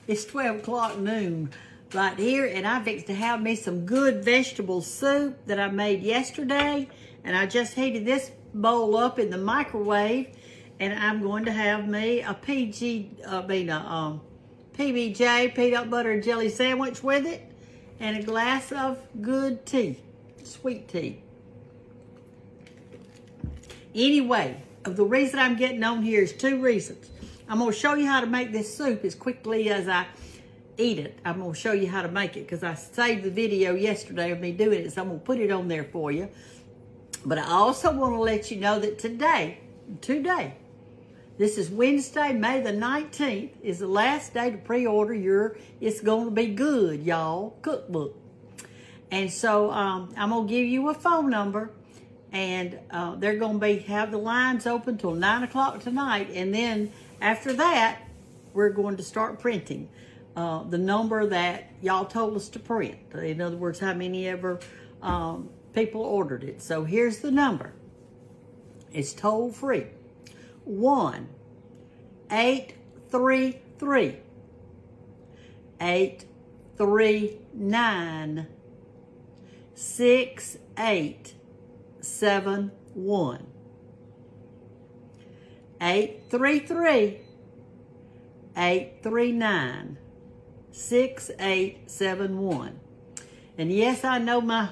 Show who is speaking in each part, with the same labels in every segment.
Speaker 1: It's 12 o'clock noon right here, and I fixed to have me some good vegetable soup that I made yesterday, and I just heated this bowl up in the microwave, and I'm going to have me a PBJ, peanut butter and jelly sandwich with it, and a glass of good tea, sweet tea. Anyway, the reason I'm getting on here is two reasons. I'm going to show you how to make this soup as quickly as I eat it. I'm going to show you how to make it because I saved the video yesterday of me doing it, so I'm going to put it on there for you. But I also want to let you know that today, this is Wednesday, May the 19th, is the last day to pre-order your It's Going to Be Good, y'all, cookbook. And so I'm going to give you a phone number, and they're going to have the lines open till 9 o'clock tonight, and then after that, we're going to start printing the number that y'all told us to print. In other words, how many ever people ordered it. So here's the number. It's toll free. 1-833-839-6871. 833-839-6871. And yes, I know my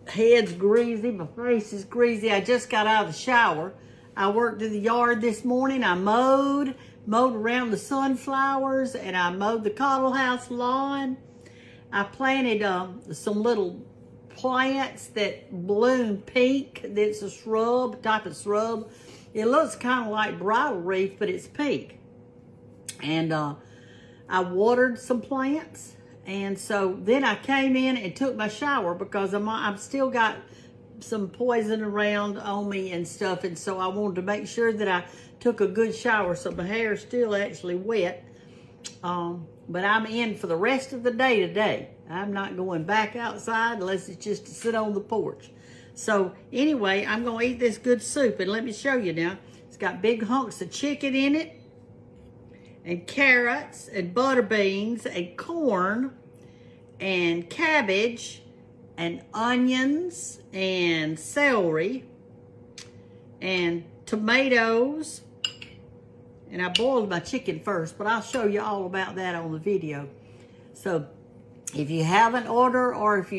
Speaker 1: head's greasy, my face is greasy. I just got out of the shower. I worked in the yard this morning. I mowed around the sunflowers, and I mowed the Coddle House lawn. I planted some little plants that bloom pink. That's a shrub, type of shrub. It looks kind of like bridal wreath, but it's pink. And I watered some plants. And so then I came in and took my shower because I'm still got some poison around on me and stuff. And so I wanted to make sure that I took a good shower. So my hair is still actually wet. But I'm in for the rest of the day today. I'm not going back outside unless it's just to sit on the porch. So anyway, I'm going to eat this good soup, and let me show you now. It's got big hunks of chicken in it, and carrots, and butter beans, and corn, and cabbage, and onions, and celery, and tomatoes. And I boiled my chicken first, but I'll show you all about that on the video. So if you haven't ordered, or if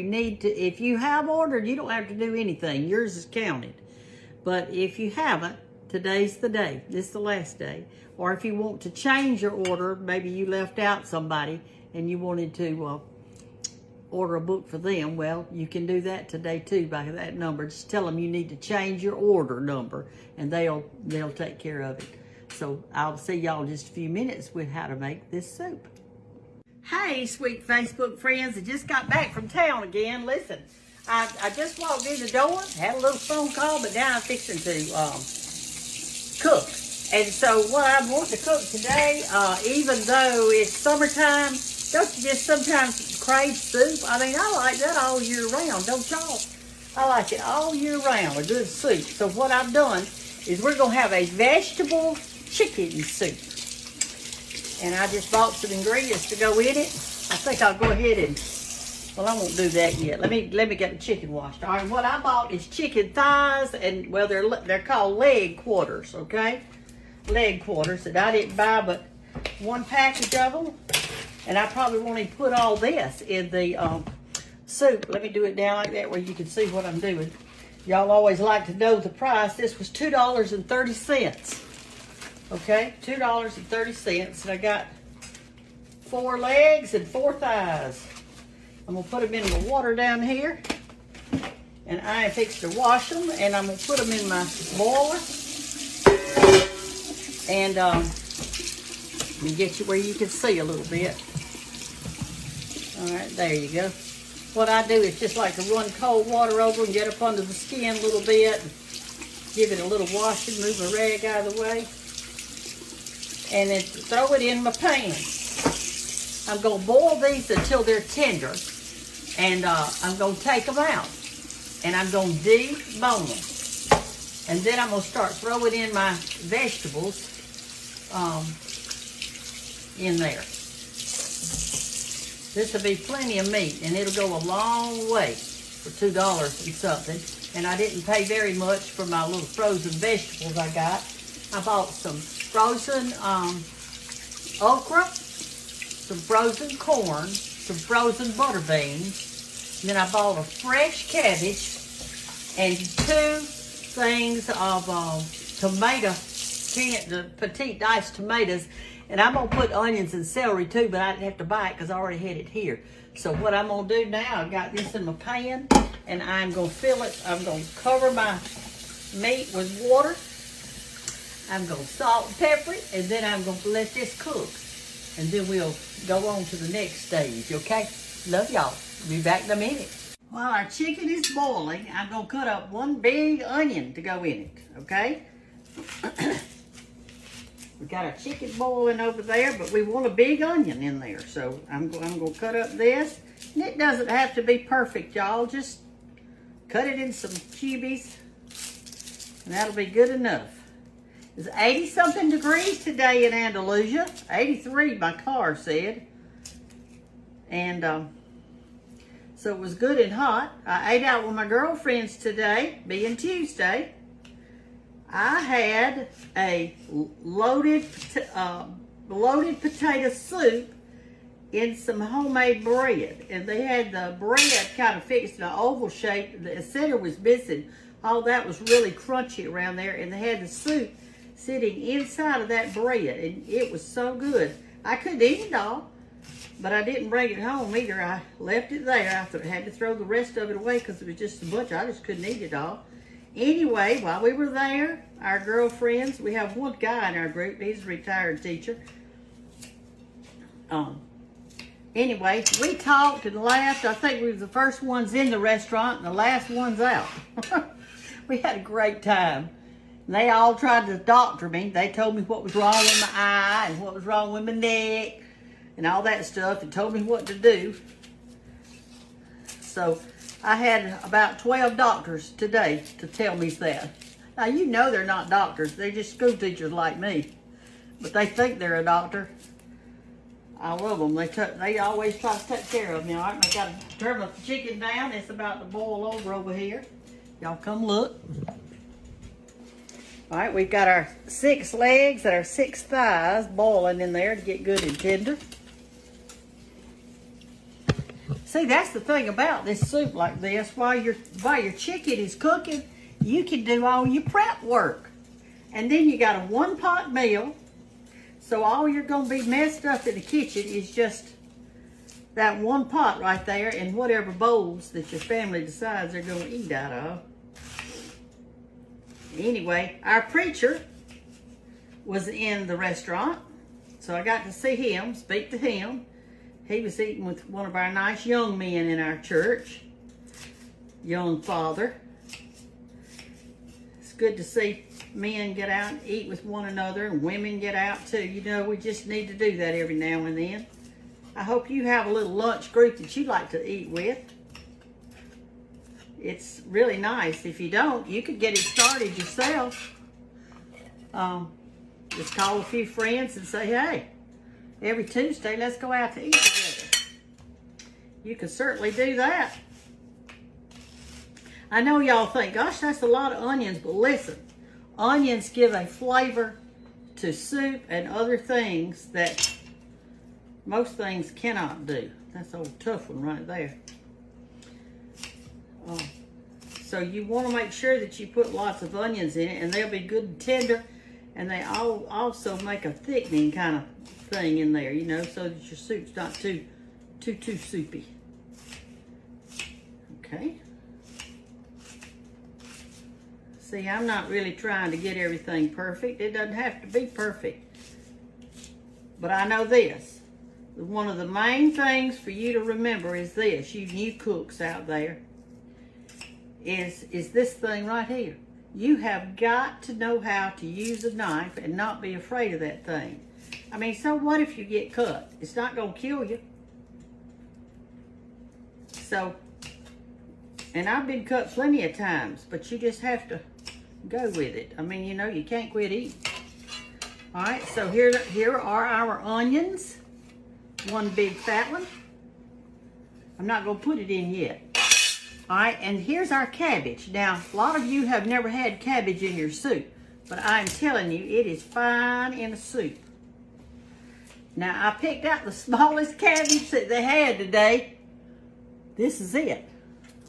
Speaker 1: you have ordered, you don't have to do anything. Yours is counted. But if you haven't, today's the day. This is the last day. Or if you want to change your order, maybe you left out somebody and you wanted to order a book for them, well, you can do that today too by that number. Just tell them you need to change your order number, and they'll take care of it. So I'll see y'all in just a few minutes with how to make this soup. Hey, sweet Facebook friends, I just got back from town again. Listen, I just walked in the door, had a little phone call, but now I'm fixing to cook. And so what I want to cook today, even though it's summertime, don't you just sometimes crave soup? I mean, I like that all year round, don't y'all? I like it all year round, a good soup. So what I've done is we're going to have a vegetable chicken soup. And I just bought some ingredients to go in it. I think I'll go ahead and, well, I won't do that yet. Let me get the chicken washed. All right, what I bought is chicken thighs, and well, they're called leg quarters, okay? Leg quarters, and I didn't buy but one package of them. And I probably won't even put all this in the soup. Let me do it down like that where you can see what I'm doing. Y'all always like to know the price. This was $2.30. Okay, $2.30, and I got 4 legs and 4 thighs. I'm gonna put them in the water down here, and I am fixing to wash them, and I'm gonna put them in my boiler. And let me get you where you can see a little bit. All right, there you go. What I do is just like to run cold water over and get up under the skin a little bit, and give it a little washing, move my rag out of the way. And then throw it in my pan. I'm going to boil these until they're tender, and I'm going to take them out, and I'm going to debone them. And then I'm going to start throwing in my vegetables in there. This will be plenty of meat, and it'll go a long way for $2 and something. And I didn't pay very much for my little frozen vegetables I got. I bought some frozen okra, some frozen corn, some frozen butter beans. And then I bought a fresh cabbage and 2 things of tomato, the petite diced tomatoes. And I'm going to put onions and celery too, but I didn't have to buy it because I already had it here. So what I'm going to do now, I've got this in my pan, and I'm going to fill it. I'm going to cover my meat with water. I'm going to salt and pepper it, and then I'm going to let this cook. And then we'll go on to the next stage, okay? Love y'all. Be back in a minute. While our chicken is boiling, I'm going to cut up 1 big onion to go in it, okay? We got our chicken boiling over there, but we want a big onion in there. So I'm going to cut up this. And it doesn't have to be perfect, y'all. Just cut it in some cubies, and that'll be good enough. It's 80-something degrees today in Andalusia. 83, my car said. And so it was good and hot. I ate out with my girlfriends today, being Tuesday. I had a loaded potato soup in some homemade bread. And they had the bread kind of fixed in an oval shape. The center was missing. All that was really crunchy around there. And they had the soup sitting inside of that bread. And it was so good. I couldn't eat it all, but I didn't bring it home either. I left it there. I had to throw the rest of it away because it was just a bunch. I just couldn't eat it all. Anyway, while we were there, our girlfriends, we have one guy in our group. He's a retired teacher. Anyway, we talked and laughed. I think we were the first ones in the restaurant and the last ones out. We had a great time. And they all tried to doctor me. They told me what was wrong with my eye and what was wrong with my neck and all that stuff, and told me what to do. So I had about 12 doctors today to tell me that. Now, you know they're not doctors. They're just school teachers like me. But they think they're a doctor. I love them. They always try to take care of me. All right, I got to turn the chicken down. It's about to boil over here. Y'all come look. All right, we've got our 6 legs and our 6 thighs boiling in there to get good and tender. See, that's the thing about this soup like this. While your chicken is cooking, you can do all your prep work. And then you got a 1-pot meal. So all you're going to be messed up in the kitchen is just that 1 pot right there and whatever bowls that your family decides they're going to eat out of. Anyway, our preacher was in the restaurant, so I got to see him, speak to him. He was eating with one of our nice young men in our church, young father. It's good to see men get out and eat with one another, and women get out too. You know, we just need to do that every now and then. I hope you have a little lunch group that you like to eat with. It's really nice. If you don't, you could get it started yourself. Just call a few friends and say, hey, every Tuesday, let's go out to eat together. You can certainly do that. I know y'all think, gosh, that's a lot of onions, but listen, onions give a flavor to soup and other things that most things cannot do. That's a tough one right there. So you want to make sure that you put lots of onions in it, and they'll be good and tender, and they also make a thickening kind of thing in there, you know, so that your soup's not too soupy. Okay. See, I'm not really trying to get everything perfect. It doesn't have to be perfect. But I know this. One of the main things for you to remember is this, you new cooks out there, is this thing right here. You have got to know how to use a knife and not be afraid of that thing. I mean, so what if you get cut? It's not going to kill you. So, and I've been cut plenty of times, but you just have to go with it. I mean, you know, you can't quit eating. All right, so here are our onions. one big fat one. I'm not gonna put it in yet. All right, and here's our cabbage. Now, a lot of you have never had cabbage in your soup, but I'm telling you, it is fine in a soup. Now, I picked out the smallest cabbage that they had today. This is it.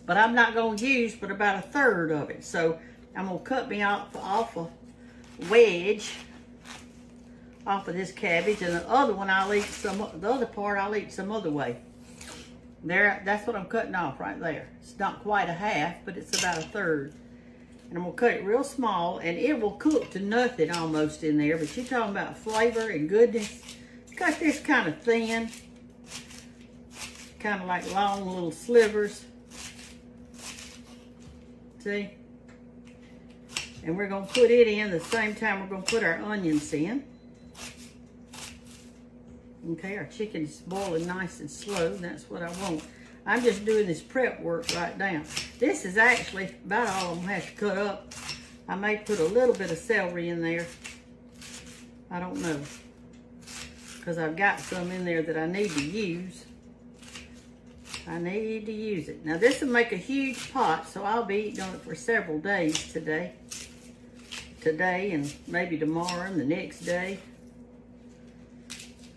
Speaker 1: But I'm not going to use but about a third of it. So, I'm going to cut me off a wedge off of this cabbage. And the other one, the other part I'll eat some other way. There, that's what I'm cutting off right there. It's not quite a half, but it's about a third. And I'm going to cut it real small, and it will cook to nothing almost in there. But you're talking about flavor and goodness. Cut this kind of thin, kind of like long little slivers. See? And we're going to put it in the same time we're going to put our onions in. Okay, our chicken is boiling nice and slow. That's what I want. I'm just doing this prep work right now. This is actually about all I'm going to have to cut up. I may put a little bit of celery in there. I don't know. Because I've got some in there that I need to use. I need to use it. Now this will make a huge pot, so I'll be eating on it for several days today. Today and maybe tomorrow and the next day.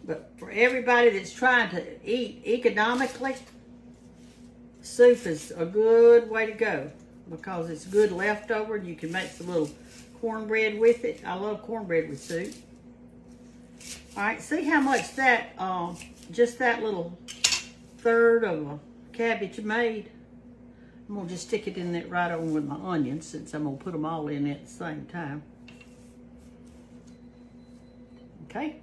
Speaker 1: But for everybody that's trying to eat economically, soup is a good way to go because it's good leftover and you can make some little cornbread with it. I love cornbread with soup. All right, see how much that, just that little third of a cabbage made? I'm gonna just stick it in there right on with my onions since I'm gonna put them all in at the same time. Okay.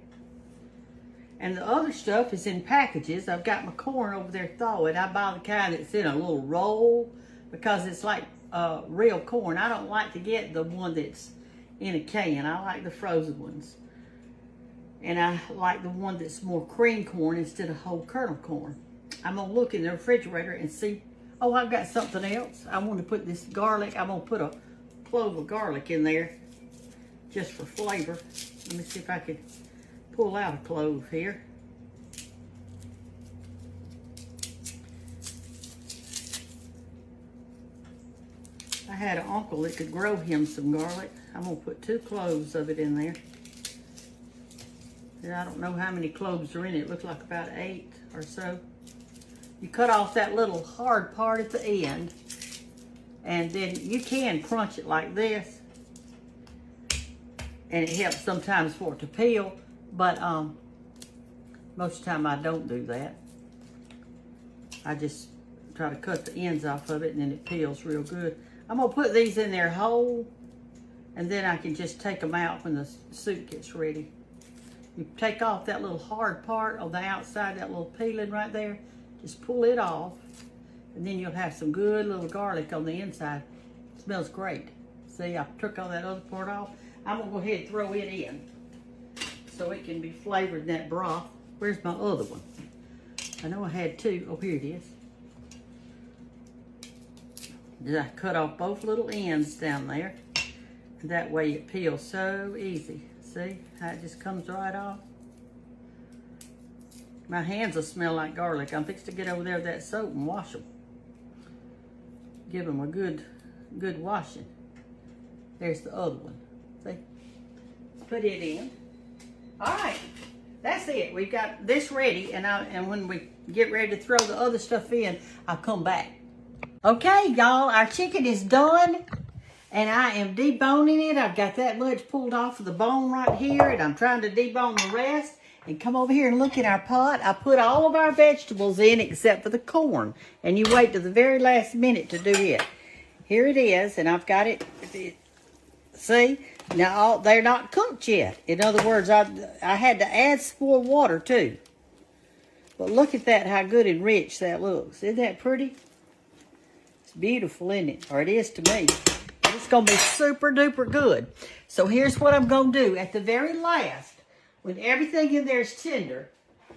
Speaker 1: And the other stuff is in packages. I've got my corn over there thawing. I buy the kind that's in a little roll because it's like real corn. I don't like to get the one that's in a can. I like the frozen ones. And I like the one that's more cream corn instead of whole kernel corn. I'm gonna look in the refrigerator and see, oh, I've got something else. I want to put this garlic. I'm gonna put a clove of garlic in there just for flavor. Let me see if I can pull out a clove here. I had an uncle that could grow him some garlic. I'm gonna put 2 cloves of it in there. And I don't know how many cloves are in it. It looks like about 8 or so. You cut off that little hard part at the end, and then you can crunch it like this. And it helps sometimes for it to peel, but most of the time I don't do that. I just try to cut the ends off of it and then it peels real good. I'm gonna put these in there whole, and then I can just take them out when the soup gets ready. You take off that little hard part on the outside, that little peeling right there. Just pull it off, and then you'll have some good little garlic on the inside. It smells great. See, I took all that other part off. I'm gonna go ahead and throw it in so it can be flavored in that broth. Where's my other one? I know I had 2. Oh, here it is. Did I cut off both little ends down there? And that way it peels so easy. See how it just comes right off? My hands will smell like garlic. I'm fixing to get over there with that soap and wash them. Give them a good washing. There's the other one. See? Put it in. All right, that's it. We've got this ready, and when we get ready to throw the other stuff in, I'll come back. Okay, y'all, our chicken is done, and I am deboning it. I've got that much pulled off of the bone right here, and I'm trying to debone the rest. And come over here and look at our pot. I put all of our vegetables in except for the corn, and you wait to the very last minute to do it. Here it is, and I've got it. See? Now, they're not cooked yet. In other words, I had to add some more water, too. But look at that, how good and rich that looks. Isn't that pretty? It's beautiful, isn't it? Or it is to me. It's going to be super duper good. So here's what I'm going to do. At the very last, when everything in there is tender,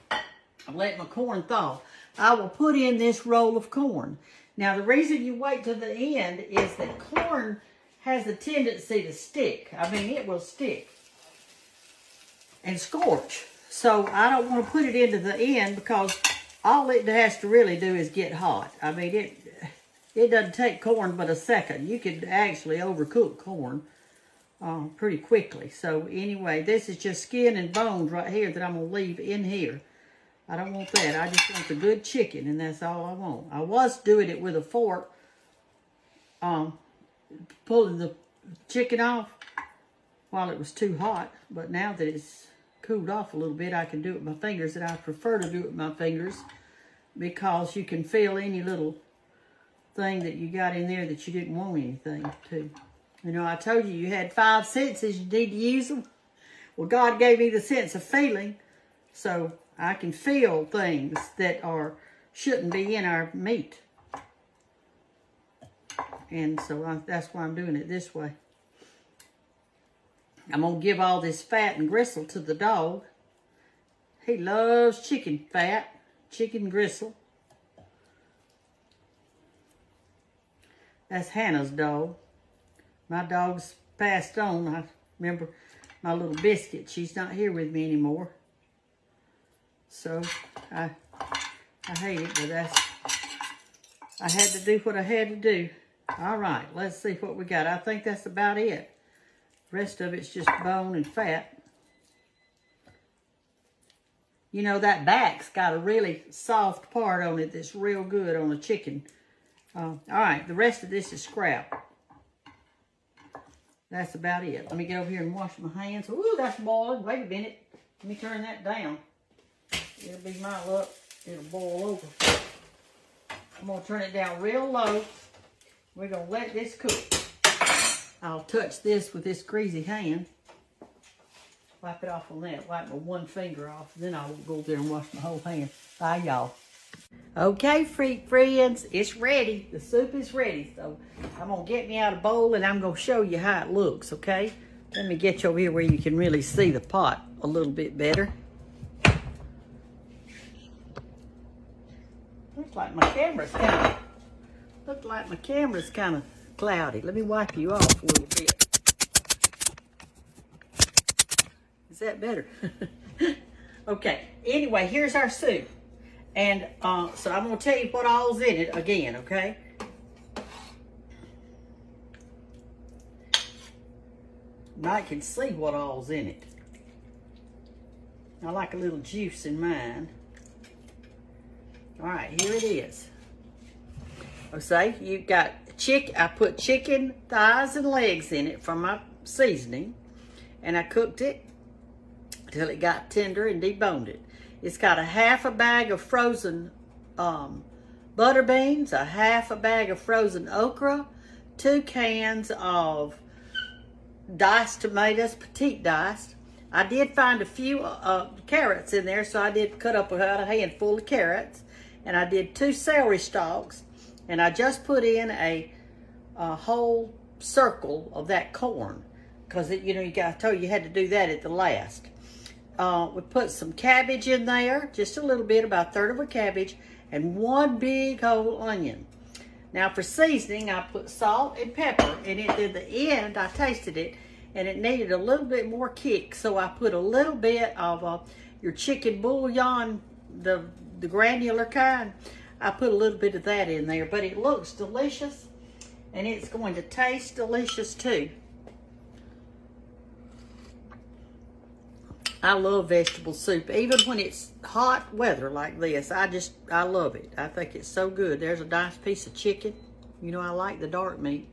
Speaker 1: I'll let my corn thaw. I will put in this roll of corn. Now, the reason you wait to the end is that corn has a tendency to stick. I mean, it will stick and scorch. So I don't want to put it into the end because all it has to really do is get hot. I mean, it doesn't take corn but a second. You could actually overcook corn pretty quickly. So anyway, this is just skin and bones right here that I'm going to leave in here. I don't want that. I just want the good chicken, and that's all I want. I was doing it with a fork, pulling the chicken off while it was too hot. But now that it's cooled off a little bit, I can do it with my fingers, and I prefer to do it with my fingers because you can feel any little thing that you got in there that you didn't want anything to. You know, I told you had 5 senses, you need to use them. Well, God gave me the sense of feeling, so I can feel things that shouldn't be in our meat. And so that's why I'm doing it this way. I'm going to give all this fat and gristle to the dog. He loves chicken fat, chicken gristle. That's Hannah's dog. My dog's passed on. I remember my little biscuit. She's not here with me anymore. So I hate it, but I had to do what I had to do. All right, let's see what we got. I think that's about it. The rest of it's just bone and fat. You know, that back's got a really soft part on it that's real good on a chicken. All right, the rest of this is scrap. That's about it. Let me get over here and wash my hands. Ooh, that's boiling. Wait a minute. Let me turn that down. It'll be my luck. It'll boil over. I'm going to turn it down real low. We're going to let this cook. I'll touch this with this greasy hand. Wipe it off on that. Wipe my one finger off. Then I'll go there and wash my whole hand. Bye, y'all. Okay, freak friends, it's ready. The soup is ready. So I'm going to get me out a bowl and I'm going to show you how it looks, okay? Let me get you over here where you can really see the pot a little bit better. Looks like my camera's kind of cloudy. Let me wipe you off a little bit. Is that better? Okay, anyway, here's our soup. And so I'm going to tell you what all's in it again, okay? Now I can see what all's in it. I like a little juice in mine. All right, here it is. Okay, you've got chicken. I put chicken thighs and legs in it from my seasoning. And I cooked it till it got tender and deboned it. It's got a half a bag of frozen butter beans, a half a bag of frozen okra, 2 cans of diced tomatoes, petite diced. I did find a few carrots in there, so I did cut up about a handful of carrots. And I did 2 celery stalks, and I just put in a whole circle of that corn, because I told you you had to do that at the last. We put some cabbage in there, just a little bit, about 1/3 of a cabbage, and 1 big whole onion. Now for seasoning, I put salt and pepper, and at the end, I tasted it, and it needed a little bit more kick, so I put a little bit of your chicken bouillon, the granular kind. I put a little bit of that in there, but it looks delicious, and it's going to taste delicious too. I love vegetable soup, even when it's hot weather like this. I love it. I think it's so good. There's a nice piece of chicken. You know, I like the dark meat.